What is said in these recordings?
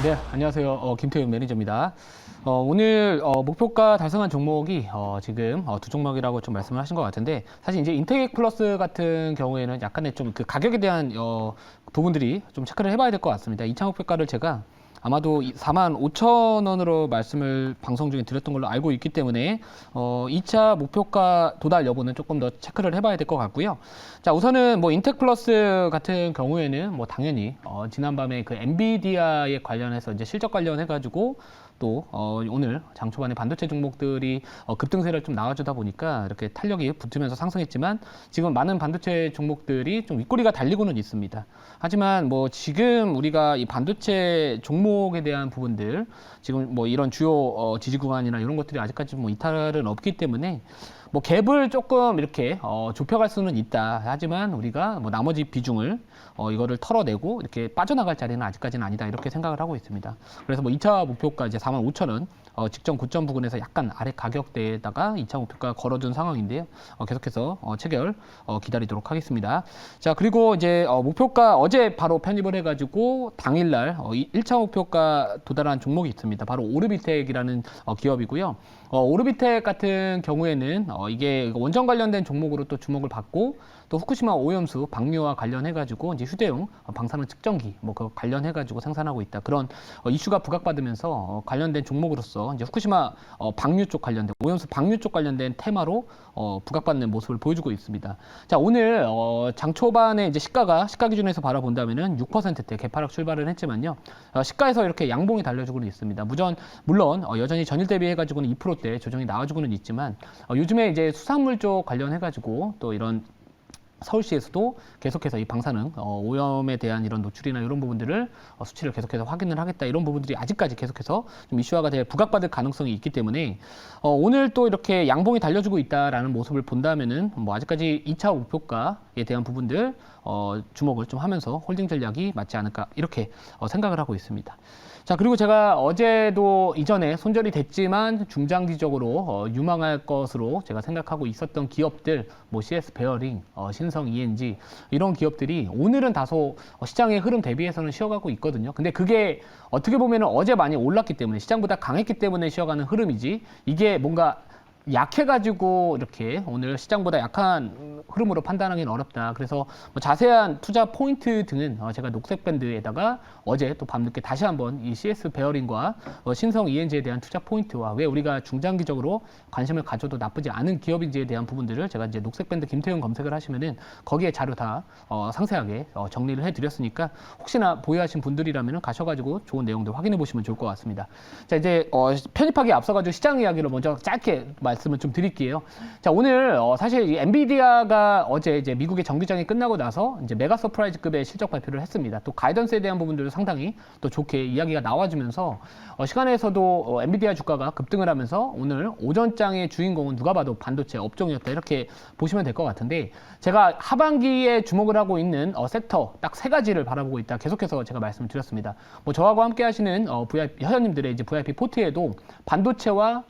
네, 안녕하세요. 김태윤 매니저입니다. 오늘 목표가 달성한 종목이 지금 두 종목이라고 좀 말씀을 하신 것 같은데, 사실 이제 인테그엑 플러스 같은 경우에는 약간의 좀 그 가격에 대한 부분들이 좀 체크를 해봐야 될 것 같습니다. 2차 목표가를 제가 아마도 45,000원으로 말씀을 방송 중에 드렸던 걸로 알고 있기 때문에 2차 목표가 도달 여부는 조금 더 체크를 해봐야 될 것 같고요. 자, 우선은 뭐 인텍 플러스 같은 경우에는 뭐 당연히 지난밤에 그 엔비디아에 관련해서 이제 실적 관련해가지고 또 오늘 장 초반에 반도체 종목들이 급등세를 좀 나와주다 보니까 이렇게 탄력이 붙으면서 상승했지만 지금 많은 반도체 종목들이 좀 윗꼬리가 달리고는 있습니다. 하지만 뭐 지금 우리가 이 반도체 종목에 대한 부분들 지금 뭐 이런 주요 지지 구간이나 이런 것들이 아직까지 뭐 이탈은 없기 때문에 뭐 갭을 조금 이렇게 좁혀갈 수는 있다. 하지만 우리가 뭐 나머지 비중을 이거를 털어내고 이렇게 빠져나갈 자리는 아직까지는 아니다. 이렇게 생각을 하고 있습니다. 그래서 뭐 2차 목표가 이제 45,000원 직전 고점 부근에서 약간 아래 가격대에다가 2차 목표가 걸어준 상황인데요. 계속해서 체결 기다리도록 하겠습니다. 자, 그리고 이제 목표가 어제 바로 편입을 해가지고 당일날 1차 목표가 도달한 종목이 있습니다. 바로 오르비텍이라는 기업이고요. 오르비텍 같은 경우에는 이게 원전 관련된 종목으로 또 주목을 받고 또 후쿠시마 오염수 방류와 관련해가지고 이제 휴대용 방사능 측정기 뭐 그 관련해가지고 생산하고 있다 그런 이슈가 부각받으면서 관련된 종목으로서 이제 후쿠시마 방류 쪽 관련된 오염수 방류 쪽 관련된 테마로 부각받는 모습을 보여주고 있습니다. 자, 오늘 장 초반에 이제 시가 기준에서 바라본다면은 6%대 개파락 출발을 했지만요. 시가에서 이렇게 양봉이 달려주고는 있습니다. 물론 여전히 전일 대비해가지고는 2%대 조정이 나와주고는 있지만 요즘에 이제 수산물 쪽 관련해가지고 또 이런 서울시에서도 계속해서 이 방사능 오염에 대한 이런 노출이나 이런 부분들을 수치를 계속해서 확인을 하겠다 이런 부분들이 아직까지 계속해서 좀 이슈화가 돼 부각받을 가능성이 있기 때문에 오늘 또 이렇게 양봉이 달려주고 있다라는 모습을 본다면은 뭐 아직까지 2차 목표가에 대한 부분들 주목을 좀 하면서 홀딩 전략이 맞지 않을까 이렇게 생각을 하고 있습니다. 자, 그리고 제가 어제도 이전에 손절이 됐지만 중장기적으로 유망할 것으로 제가 생각하고 있었던 기업들, 뭐 CS 베어링, 신성 ENG 이런 기업들이 오늘은 다소 시장의 흐름 대비해서는 쉬어가고 있거든요. 근데 그게 어떻게 보면 어제 많이 올랐기 때문에 시장보다 강했기 때문에 쉬어가는 흐름이지 이게 뭔가 약해가지고 이렇게 오늘 시장보다 약한 흐름으로 판단하기는 어렵다. 그래서 뭐 자세한 투자 포인트 등은 제가 녹색 밴드에다가 어제 또 밤늦게 다시 한번 이 CS 베어링과 신성 ENG에 대한 투자 포인트와 왜 우리가 중장기적으로 관심을 가져도 나쁘지 않은 기업인지에 대한 부분들을 제가 이제 녹색 밴드 김태훈 검색을 하시면은 거기에 자료 다 상세하게 정리를 해드렸으니까 혹시나 보유하신 분들이라면 가셔가지고 좋은 내용들 확인해 보시면 좋을 것 같습니다. 자, 이제 편입하기에 앞서가지고 시장 이야기를 먼저 짧게 말씀을 좀 드릴게요. 자, 오늘 사실 이 엔비디아가 어제 이제 미국의 정기장이 끝나고 나서 이제 메가 서프라이즈급의 실적 발표를 했습니다. 또 가이던스에 대한 부분들도 상당히 또 좋게 이야기가 나와주면서 시간에서도 엔비디아 주가가 급등을 하면서 오늘 오전장의 주인공은 누가 봐도 반도체 업종이었다 이렇게 보시면 될 것 같은데 제가 하반기에 주목을 하고 있는 섹터 딱 세 가지를 바라보고 있다 계속해서 제가 말씀을 드렸습니다. 뭐 저하고 함께 하시는 VIP 회원님들의 이제 VIP 포트에도 반도체와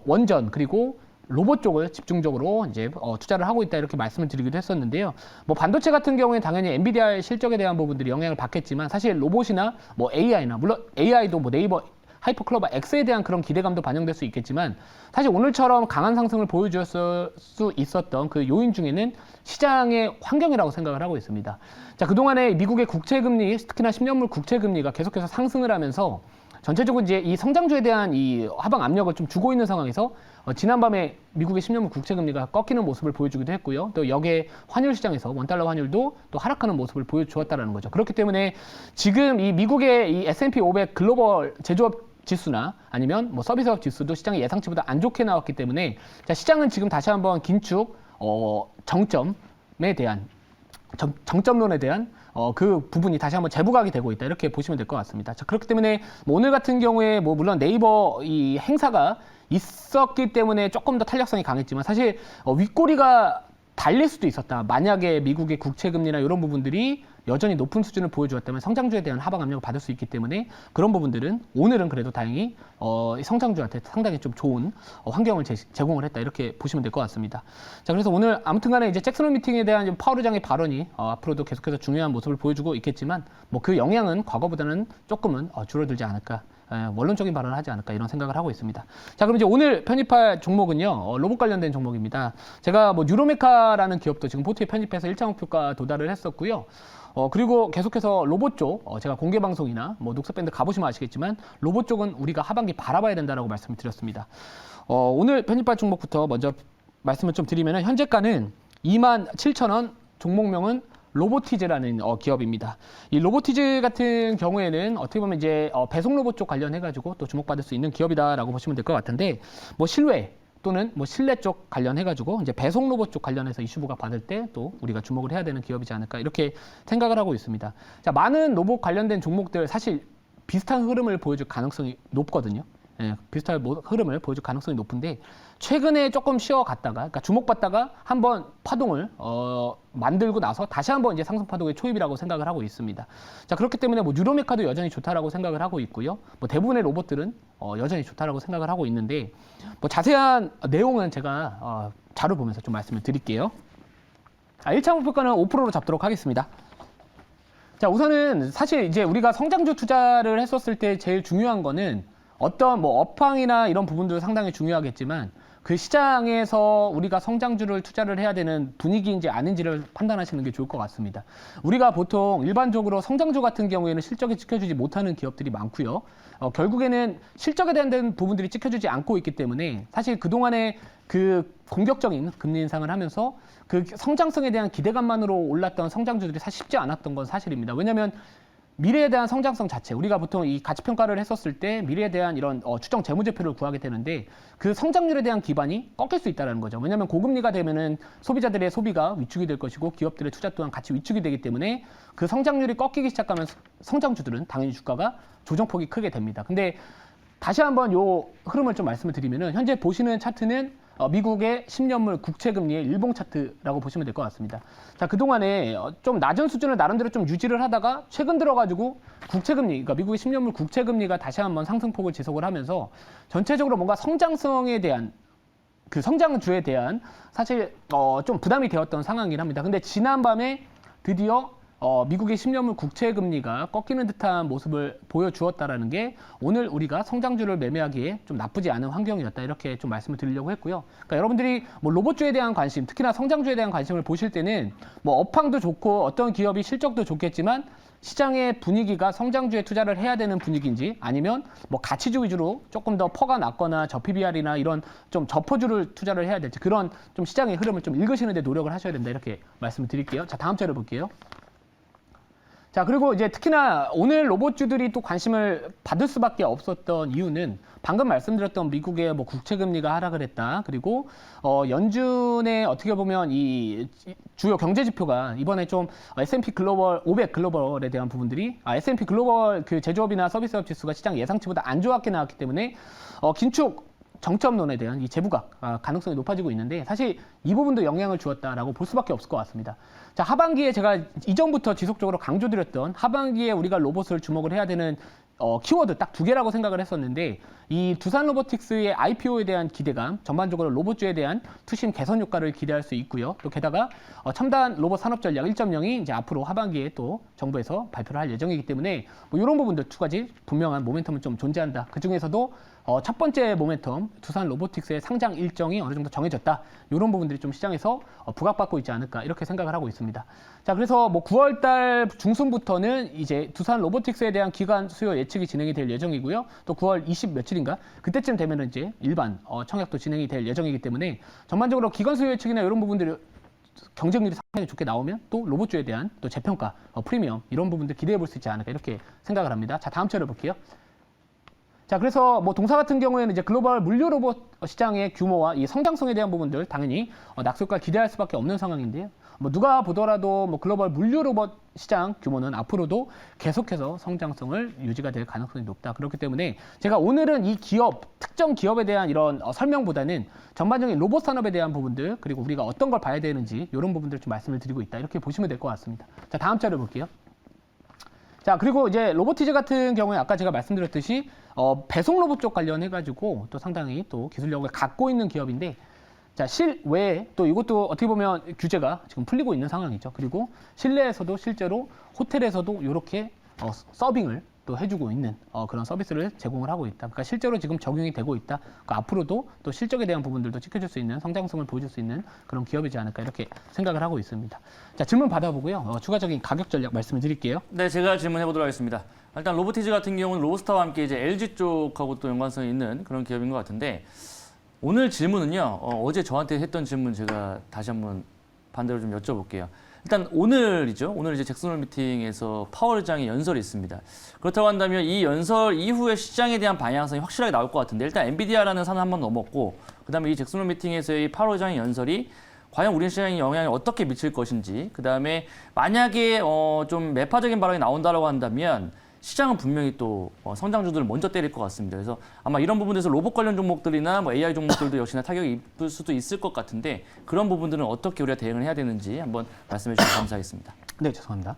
원전 그리고 로봇 쪽을 집중적으로 이제 투자를 하고 있다 이렇게 말씀을 드리기도 했었는데요. 뭐 반도체 같은 경우에 당연히 엔비디아의 실적에 대한 부분들이 영향을 받겠지만 사실 로봇이나 뭐 AI나 물론 AI도 뭐 네이버 하이퍼클로버 X에 대한 그런 기대감도 반영될 수 있겠지만 사실 오늘처럼 강한 상승을 보여줄 수 있었던 그 요인 중에는 시장의 환경이라고 생각을 하고 있습니다. 자, 그동안에 미국의 국채금리 특히나 10년물 국채금리가 계속해서 상승을 하면서 전체적으로 이제 이 성장주에 대한 이 하방 압력을 좀 주고 있는 상황에서 지난밤에 미국의 10년물 국채금리가 꺾이는 모습을 보여주기도 했고요. 또 여기에 환율 시장에서 원달러 환율도 또 하락하는 모습을 보여주었다는 거죠. 그렇기 때문에 지금 이 미국의 이 S&P 500 글로벌 제조업 지수나 아니면 뭐 서비스업 지수도 시장의 예상치보다 안 좋게 나왔기 때문에 자, 시장은 지금 다시 한번 긴축 정점에 대한 정점론에 대한 그 부분이 다시 한번 재부각이 되고 있다 이렇게 보시면 될 것 같습니다. 자, 그렇기 때문에 뭐 오늘 같은 경우에 뭐 물론 네이버 이 행사가 있었기 때문에 조금 더 탄력성이 강했지만 사실 윗꼬리가 달릴 수도 있었다. 만약에 미국의 국채금리나 이런 부분들이 여전히 높은 수준을 보여주었다면 성장주에 대한 하방 압력을 받을 수 있기 때문에 그런 부분들은 오늘은 그래도 다행히 성장주한테 상당히 좀 좋은 환경을 제공을 했다 이렇게 보시면 될 것 같습니다. 자, 그래서 오늘 아무튼간에 이제 잭슨 홀 미팅에 대한 파월 의장의 발언이 앞으로도 계속해서 중요한 모습을 보여주고 있겠지만 뭐 그 영향은 과거보다는 조금은 줄어들지 않을까. 원론적인 발언을 하지 않을까 이런 생각을 하고 있습니다. 자, 그럼 이제 오늘 편입할 종목은요, 로봇 관련된 종목입니다. 제가 뭐 뉴로메카라는 기업도 지금 포트에 편입해서 1차 목표가 도달을 했었고요. 그리고 계속해서 로봇 쪽, 제가 공개 방송이나 뭐 녹색밴드 가보시면 아시겠지만 로봇 쪽은 우리가 하반기 바라봐야 된다라고 말씀을 드렸습니다. 오늘 편입할 종목부터 먼저 말씀을 좀 드리면 현재가는 27,000원, 종목명은 로보티즈라는 기업입니다. 이 로보티즈 같은 경우에는 어떻게 보면 이제 배송 로봇 쪽 관련해가지고 또 주목받을 수 있는 기업이다라고 보시면 될 것 같은데, 뭐 실외 또는 뭐 실내 쪽 관련해가지고 이제 배송 로봇 쪽 관련해서 이슈부가 받을 때 또 우리가 주목을 해야 되는 기업이지 않을까 이렇게 생각을 하고 있습니다. 자, 많은 로봇 관련된 종목들 사실 비슷한 흐름을 보여줄 가능성이 높거든요. 예, 비슷한 흐름을 보여줄 가능성이 높은데 최근에 조금 쉬어갔다가, 그러니까 주목받다가 한번 파동을 만들고 나서 다시 한번 이제 상승 파동의 초입이라고 생각을 하고 있습니다. 자, 그렇기 때문에 뭐 뉴로메카도 여전히 좋다라고 생각을 하고 있고요. 뭐 대부분의 로봇들은 여전히 좋다라고 생각을 하고 있는데 뭐 자세한 내용은 제가 자료 보면서 좀 말씀을 드릴게요. 1차 목표가는 5%로 잡도록 하겠습니다. 자, 우선은 사실 이제 우리가 성장주 투자를 했었을 때 제일 중요한 거는 어떤 뭐 업황이나 이런 부분도 상당히 중요하겠지만 그 시장에서 우리가 성장주를 투자를 해야 되는 분위기인지 아닌지를 판단하시는 게 좋을 것 같습니다. 우리가 보통 일반적으로 성장주 같은 경우에는 실적이 찍혀주지 못하는 기업들이 많고요. 결국에는 실적에 대한 부분들이 찍혀주지 않고 있기 때문에 사실 그동안에 그 공격적인 금리 인상을 하면서 그 성장성에 대한 기대감만으로 올랐던 성장주들이 사실 쉽지 않았던 건 사실입니다. 왜냐하면 미래에 대한 성장성 자체, 우리가 보통 이 가치평가를 했었을 때 미래에 대한 이런 추정 재무제표를 구하게 되는데 그 성장률에 대한 기반이 꺾일 수 있다는 거죠. 왜냐하면 고금리가 되면은 소비자들의 소비가 위축이 될 것이고 기업들의 투자 또한 같이 위축이 되기 때문에 그 성장률이 꺾이기 시작하면 성장주들은 당연히 주가가 조정폭이 크게 됩니다. 근데 다시 한번 요 흐름을 좀 말씀을 드리면은 현재 보시는 차트는 미국의 10년물 국채금리의 일봉 차트라고 보시면 될 것 같습니다. 자, 그동안에 좀 낮은 수준을 나름대로 좀 유지를 하다가 최근 들어가지고 국채금리, 그러니까 미국의 10년물 국채금리가 다시 한번 상승폭을 지속을 하면서 전체적으로 뭔가 성장성에 대한 그 성장주에 대한 사실 좀 부담이 되었던 상황이긴 합니다. 근데 지난밤에 드디어 미국의 10년물 국채금리가 꺾이는 듯한 모습을 보여주었다라는 게 오늘 우리가 성장주를 매매하기에 좀 나쁘지 않은 환경이었다 이렇게 좀 말씀을 드리려고 했고요. 그러니까 여러분들이 뭐 로봇주에 대한 관심, 특히나 성장주에 대한 관심을 보실 때는 뭐 업황도 좋고 어떤 기업이 실적도 좋겠지만 시장의 분위기가 성장주에 투자를 해야 되는 분위기인지 아니면 뭐 가치주 위주로 조금 더 퍼가 낮거나 저PBR이나 이런 좀 저퍼주를 투자를 해야 될지 그런 좀 시장의 흐름을 좀 읽으시는 데 노력을 하셔야 된다 이렇게 말씀을 드릴게요. 자, 다음 자료 볼게요. 자, 그리고 이제 특히나 오늘 로봇주들이 또 관심을 받을 수밖에 없었던 이유는 방금 말씀드렸던 미국의 뭐 국채금리가 하락을 했다. 그리고 연준의 어떻게 보면 이 주요 경제 지표가 이번에 좀 S&P 글로벌 500 글로벌에 대한 부분들이 S&P 글로벌 그 제조업이나 서비스업 지수가 시장 예상치보다 안 좋았게 나왔기 때문에 긴축 정점론에 대한 이 재부각 가능성이 높아지고 있는데 사실 이 부분도 영향을 주었다라고 볼 수밖에 없을 것 같습니다. 자, 하반기에 제가 이전부터 지속적으로 강조드렸던 하반기에 우리가 로봇을 주목을 해야 되는 키워드 딱 2개라고 생각을 했었는데 이 두산 로보틱스의 IPO에 대한 기대감, 전반적으로 로봇주에 대한 투심 개선 효과를 기대할 수 있고요. 또 게다가 첨단 로봇 산업 전략 1.0이 이제 앞으로 하반기에 또 정부에서 발표를 할 예정이기 때문에 뭐 이런 부분들 2가지 분명한 모멘텀은 좀 존재한다. 그 중에서도 첫 번째 모멘텀, 두산 로보틱스의 상장 일정이 어느 정도 정해졌다. 이런 부분들이 좀 시장에서 부각받고 있지 않을까 이렇게 생각을 하고 있습니다. 자, 그래서 뭐 9월달 중순부터는 이제 두산 로보틱스에 대한 기관 수요 예측이 진행이 될 예정이고요. 또 9월 20 며칠인가 그때쯤 되면은 이제 일반 청약도 진행이 될 예정이기 때문에 전반적으로 기관 수요 예측이나 이런 부분들이 경쟁률이 상당히 좋게 나오면 또 로봇주에 대한 또 재평가, 프리미엄 이런 부분들 기대해 볼 수 있지 않을까 이렇게 생각을 합니다. 자, 다음 차례 볼게요. 자, 그래서 뭐 동사 같은 경우에는 이제 글로벌 물류 로봇 시장의 규모와 이 성장성에 대한 부분들 당연히 낙수효과를 기대할 수밖에 없는 상황인데요. 뭐 누가 보더라도 뭐 글로벌 물류 로봇 시장 규모는 앞으로도 계속해서 성장성을 유지가 될 가능성이 높다. 그렇기 때문에 제가 오늘은 이 기업, 특정 기업에 대한 이런 설명보다는 전반적인 로봇 산업에 대한 부분들, 그리고 우리가 어떤 걸 봐야 되는지 이런 부분들을 좀 말씀을 드리고 있다. 이렇게 보시면 될 것 같습니다. 자, 다음 자료 볼게요. 자, 그리고 이제 로보티즈 같은 경우에 아까 제가 말씀드렸듯이 배송 로봇 쪽 관련해가지고 또 상당히 또 기술력을 갖고 있는 기업인데, 자, 실외에 또 이것도 어떻게 보면 규제가 지금 풀리고 있는 상황이죠. 그리고 실내에서도 실제로 호텔에서도 이렇게 서빙을 또 해주고 있는 그런 서비스를 제공을 하고 있다. 그러니까 실제로 지금 적용이 되고 있다. 그러니까 앞으로도 또 실적에 대한 부분들도 지켜줄 수 있는, 성장성을 보여줄 수 있는 그런 기업이지 않을까 이렇게 생각을 하고 있습니다. 자, 질문 받아보고요. 추가적인 가격 전략 말씀을 드릴게요. 네, 제가 질문해 보도록 하겠습니다. 일단 로보티즈 같은 경우는 로보스타와 함께 이제 LG 쪽하고 또 연관성이 있는 그런 기업인 것 같은데, 오늘 질문은요, 어제 저한테 했던 질문 제가 다시 한번 반대로 좀 여쭤볼게요. 일단 오늘이죠. 오늘 이제 잭슨홀 미팅에서 파월 의장의 연설이 있습니다. 그렇다고 한다면 이 연설 이후에 시장에 대한 방향성이 확실하게 나올 것 같은데, 일단 엔비디아라는 산을 한번 넘었고, 그다음에 이 잭슨홀 미팅에서의 파월 의장의 연설이 과연 우리 시장에 영향을 어떻게 미칠 것인지, 그다음에 만약에 좀 매파적인 발언이 나온다고 한다면 시장은 분명히 또 성장주들을 먼저 때릴 것 같습니다. 그래서 아마 이런 부분에서 로봇 관련 종목들이나 뭐 AI 종목들도 역시나 타격이 입을 수도 있을 것 같은데, 그런 부분들은 어떻게 우리가 대응을 해야 되는지 한번 말씀해 주시면 감사하겠습니다. 네, 죄송합니다.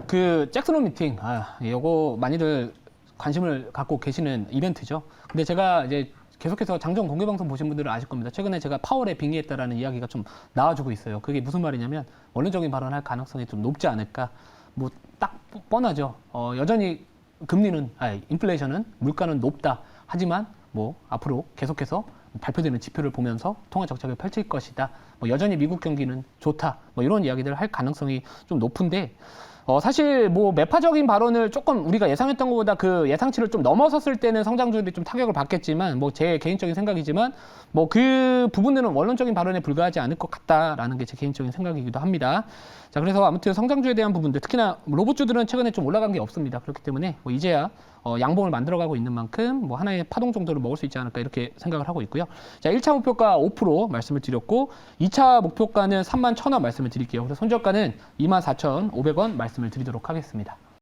그 잭슨홀 미팅, 이거 많이들 관심을 갖고 계시는 이벤트죠. 근데 제가 이제 계속해서 장전 공개 방송 보신 분들은 아실 겁니다. 최근에 제가 파월에 빙의했다라는 이야기가 좀 나와주고 있어요. 그게 무슨 말이냐면 원론적인 발언할 가능성이 좀 높지 않을까. 뭐 딱 뻔하죠. 여전히 금리는, 인플레이션은, 물가는 높다. 하지만 뭐 앞으로 계속해서 발표되는 지표를 보면서 통화 정책을 펼칠 것이다. 뭐 여전히 미국 경기는 좋다. 뭐 이런 이야기들을 할 가능성이 좀 높은데, 사실 뭐 매파적인 발언을 조금 우리가 예상했던 것보다 그 예상치를 좀 넘어섰을 때는 성장주들이 좀 타격을 받겠지만, 뭐 제 개인적인 생각이지만 뭐 그 부분들은 원론적인 발언에 불과하지 않을 것 같다라는 게 제 개인적인 생각이기도 합니다. 자, 그래서 아무튼 성장주에 대한 부분들, 특히나 로봇주들은 최근에 좀 올라간 게 없습니다. 그렇기 때문에 뭐 이제야 양봉을 만들어가고 있는 만큼 뭐 하나의 파동 정도를 먹을 수 있지 않을까 이렇게 생각을 하고 있고요. 자, 1차 목표가 5% 말씀을 드렸고, 2차 목표가는 31,000원 말씀을 드릴게요. 그래서 손절가는 24,500원 말씀을 드리도록 하겠습니다.